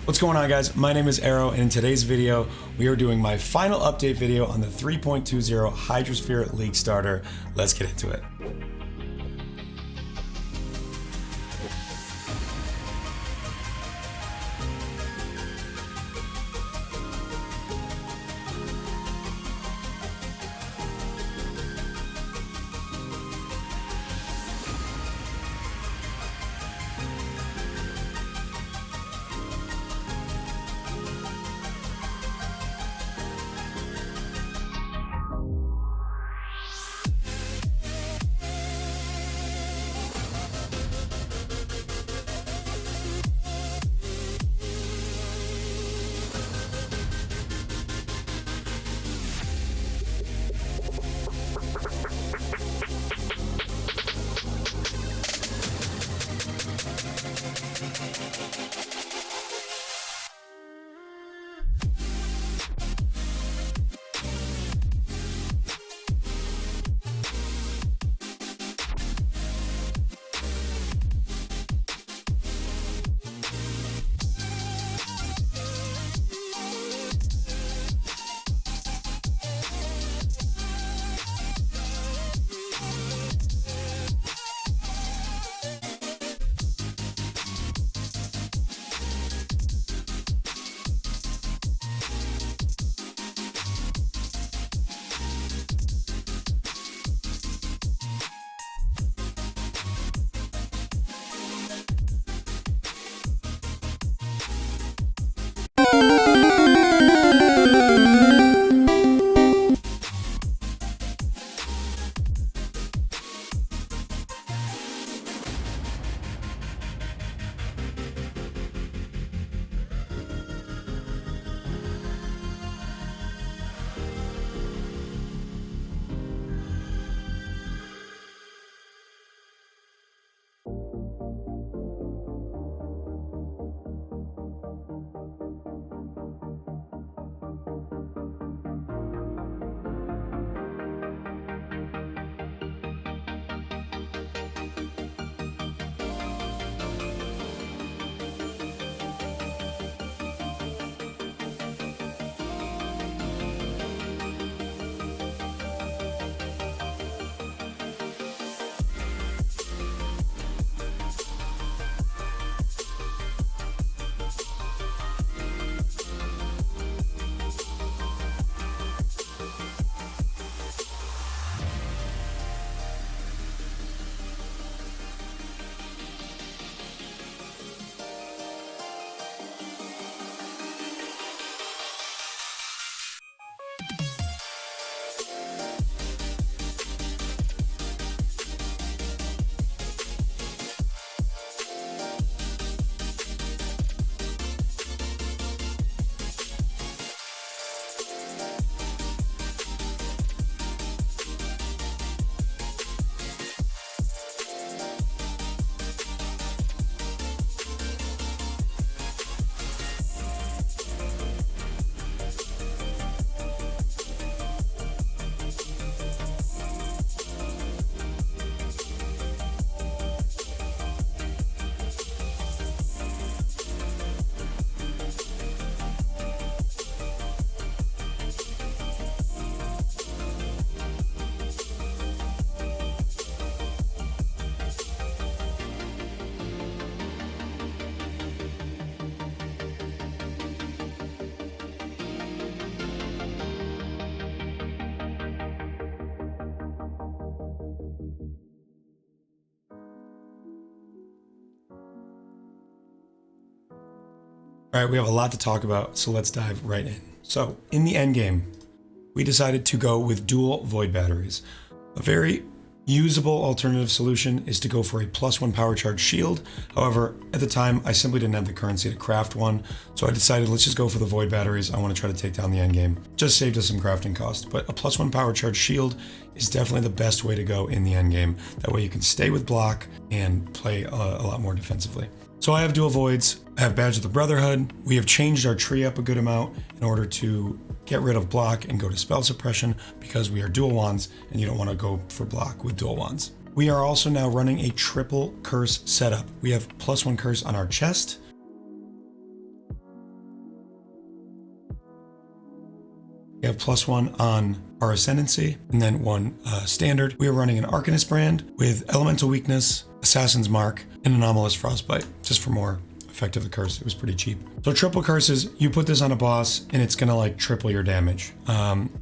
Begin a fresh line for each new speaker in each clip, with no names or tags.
What's going on, guys? My name is Arrow, and in today's video, we are doing my final update video on the 3.20 Hydrosphere League Starter. Let's get into it. All right, we have a lot to talk about, so let's dive right in. So, in the endgame, we decided to go with dual void batteries. A very usable alternative solution is to go for a +1 power charge shield. However, at the time, I simply didn't have the currency to craft one, so I decided let's just go for the void batteries. I want to try to take down the endgame. Just saved us some crafting cost, but a +1 power charge shield is definitely the best way to go in the endgame. That way you can stay with block and play a lot more defensively. So I have dual voids, I have Badge of the Brotherhood. We have changed our tree up a good amount in order to get rid of block and go to spell suppression because we are dual wands and you don't want to go for block with dual wands. We are also now running a triple curse setup. We have +1 curse on our chest, We have +1 on our Ascendancy, and then 1 Standard. We are running an Arcanist brand with Elemental Weakness, Assassin's Mark, and Anomalous Frostbite, just for more effect of the curse. It was pretty cheap. So triple curses, you put this on a boss, and it's gonna like triple your damage.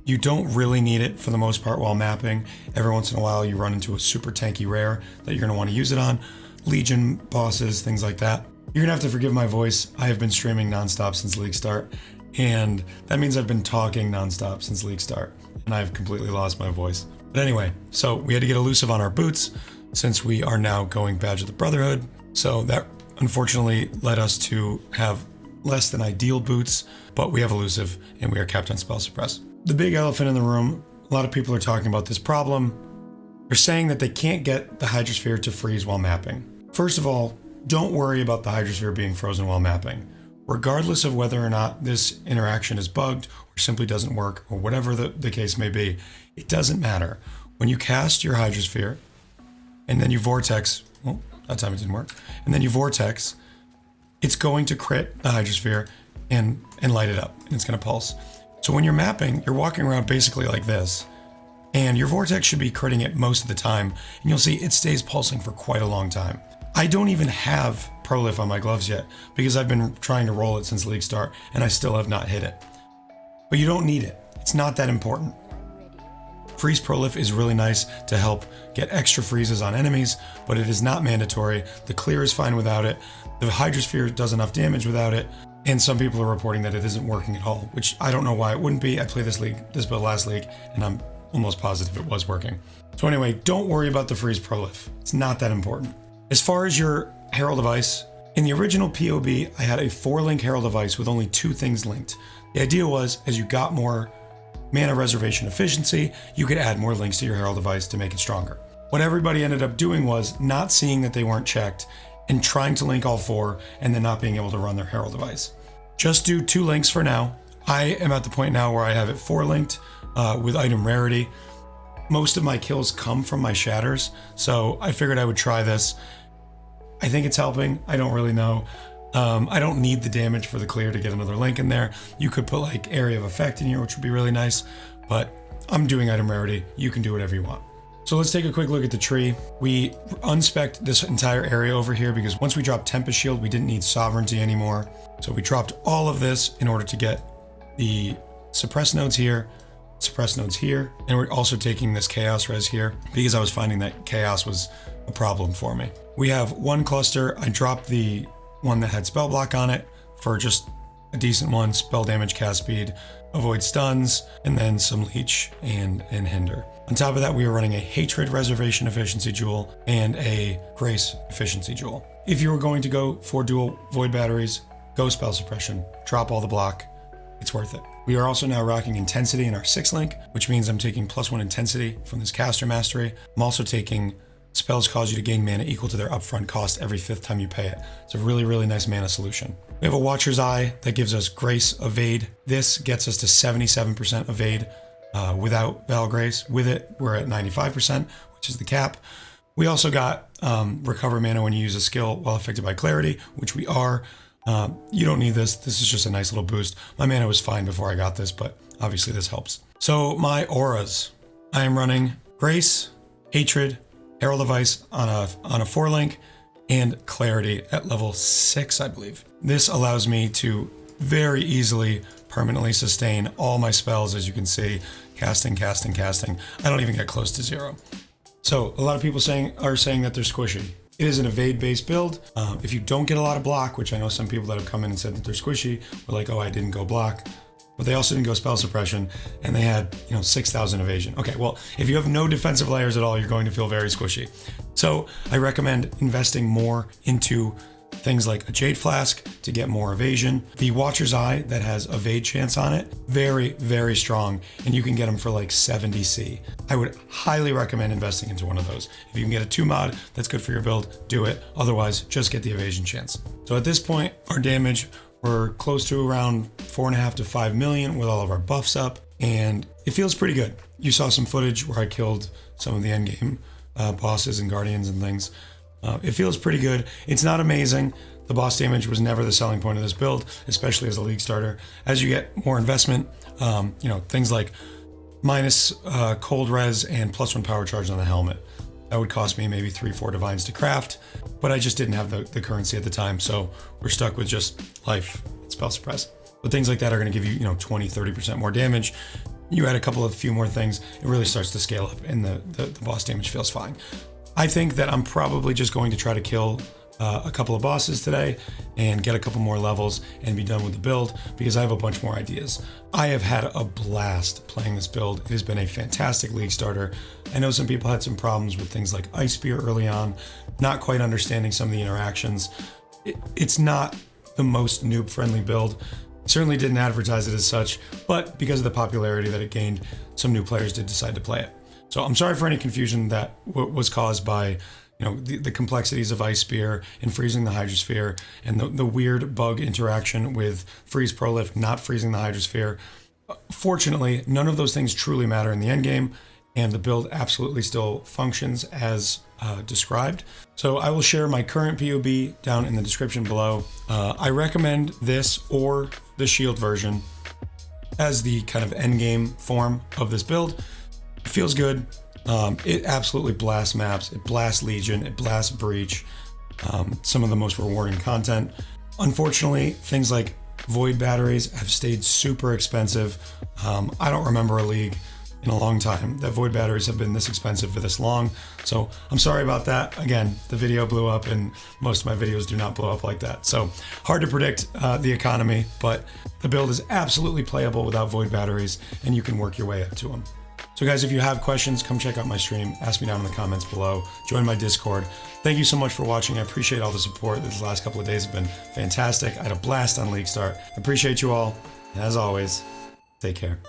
You don't really need it for the most part while mapping. Every once in a while, you run into a super tanky rare that you're gonna want to use it on. Legion bosses, things like that. You're gonna have to forgive my voice. I have been streaming nonstop since League start, and that means I've been talking nonstop since League start, and I've completely lost my voice. But anyway, so we had to get elusive on our boots since we are now going Badge of the Brotherhood. So that unfortunately led us to have less than ideal boots, but we have elusive and we are capped on spell suppress. The big elephant in the room, a lot of people are talking about this problem. They're saying that they can't get the Hydrosphere to freeze while mapping. First of all, don't worry about the Hydrosphere being frozen while mapping. Regardless of whether or not this interaction is bugged or simply doesn't work or whatever the case may be, it doesn't matter. When you cast your Hydrosphere and then you vortex, well, that time it didn't work, and then you vortex, it's going to crit the Hydrosphere and light it up, and it's going to pulse. So when you're mapping, you're walking around basically like this, and your vortex should be critting it most of the time, and you'll see it stays pulsing for quite a long time. I don't even have Prolif on my gloves yet because I've been trying to roll it since League start, and I still have not hit it. But you don't need it. It's not that important. Freeze Prolif is really nice to help get extra freezes on enemies, but it is not mandatory. The clear is fine without it. The Hydrosphere does enough damage without it, and some people are reporting that it isn't working at all, which I don't know why it wouldn't be. I played this build last league, and I'm almost positive it was working. So anyway, don't worry about the Freeze Prolif. It's not that important. As far as your Herald of Ice, in the original PoB, I had a 4-link Herald of Ice with only 2 things linked. The idea was, as you got more mana reservation efficiency, you could add more links to your Herald of Ice to make it stronger. What everybody ended up doing was not seeing that they weren't checked and trying to link all 4 and then not being able to run their Herald of Ice. Just do 2 links for now. I am at the point now where I have it 4 linked with item rarity. Most of my kills come from my shatters, so I figured I would try this. I think it's helping. I don't really know. I don't need the damage for the clear to get another link in there. You could put like area of effect in here, which would be really nice, but I'm doing item rarity. You can do whatever you want. So let's take a quick look at the tree. We unspec'd this entire area over here because once we dropped Tempest Shield, we didn't need Sovereignty anymore. So we dropped all of this in order to get the suppress nodes here, suppress nodes here, and we're also taking this Chaos res here because I was finding that Chaos was a problem for me. We have 1 cluster. I dropped the one that had spell block on it for just a decent one, spell damage, cast speed, avoid stuns, and then some leech and hinder. On top of that, we are running a hatred reservation efficiency jewel and a grace efficiency jewel. If you were going to go for dual void batteries, go spell suppression, drop all the block. It's worth it. We are also now rocking intensity in our 6 link, which means I'm taking +1 intensity from this caster mastery. I'm also taking spells cause you to gain mana equal to their upfront cost every 5th time you pay it. It's a really, really nice mana solution. We have a Watcher's Eye that gives us Grace Evade. This gets us to 77% Evade without Val Grace. With it, we're at 95%, which is the cap. We also got Recover Mana when you use a skill while affected by Clarity, which we are. You don't need this. This is just a nice little boost. My mana was fine before I got this, but obviously this helps. So my auras. I am running Grace, Hatred, Herald of Ice on a 4 link, and Clarity at level 6, I believe. This allows me to very easily permanently sustain all my spells, as you can see, casting. I don't even get close to 0. So a lot of people are saying that they're squishy. It is an evade-based build. If you don't get a lot of block, which I know some people that have come in and said that they're squishy, were like, oh, I didn't go block. But they also didn't go spell suppression, and they had 6,000 evasion. Okay, well, if you have no defensive layers at all, you're going to feel very squishy. So I recommend investing more into things like a Jade Flask to get more evasion. The Watcher's Eye that has evade chance on it, very, very strong, and you can get them for like 70C. I would highly recommend investing into one of those. If you can get a 2 mod that's good for your build, do it. Otherwise, just get the evasion chance. So at this point, our damage, we're close to around 4.5 to 5 million with all of our buffs up, and it feels pretty good. You saw some footage where I killed some of the endgame bosses and guardians and things. It feels pretty good. It's not amazing. The boss damage was never the selling point of this build, especially as a league starter. As you get more investment, things like minus cold res and +1 power charge on the helmet. That would cost me maybe 3-4 divines to craft, but I just didn't have the currency at the time, so we're stuck with just life and spell suppress. But things like that are going to give you, 20-30% more damage. You add a few more things, it really starts to scale up, and the boss damage feels fine. I think that I'm probably just going to try to kill a couple of bosses today and get a couple more levels and be done with the build, because I have a bunch more ideas. I have had a blast playing this build. It has been a fantastic league starter. I know some people had some problems with things like Ice Spear early on, not quite understanding some of the interactions. It's not the most noob friendly build. Certainly didn't advertise it as such, but because of the popularity that it gained, some new players did decide to play it. So I'm sorry for any confusion that was caused by the complexities of Ice Spear and freezing the Hydrosphere, and the weird bug interaction with Freeze Prolift not freezing the Hydrosphere. Fortunately, none of those things truly matter in the endgame, and the build absolutely still functions as described. So I will share my current POB down in the description below. I recommend this or the shield version as the kind of endgame form of this build. It feels good. It absolutely blasts maps, it blasts Legion, it blasts Breach, some of the most rewarding content. Unfortunately, things like Void batteries have stayed super expensive. I don't remember a league in a long time that Void batteries have been this expensive for this long, so I'm sorry about that. Again, the video blew up, and most of my videos do not blow up like that, so hard to predict the economy, but the build is absolutely playable without Void batteries, and you can work your way up to them. So guys, if you have questions, come check out my stream, ask me down in the comments below, join my Discord. Thank you so much for watching. I appreciate all the support. These last couple of days have been fantastic. I had a blast on League Start. I appreciate you all. And as always, take care.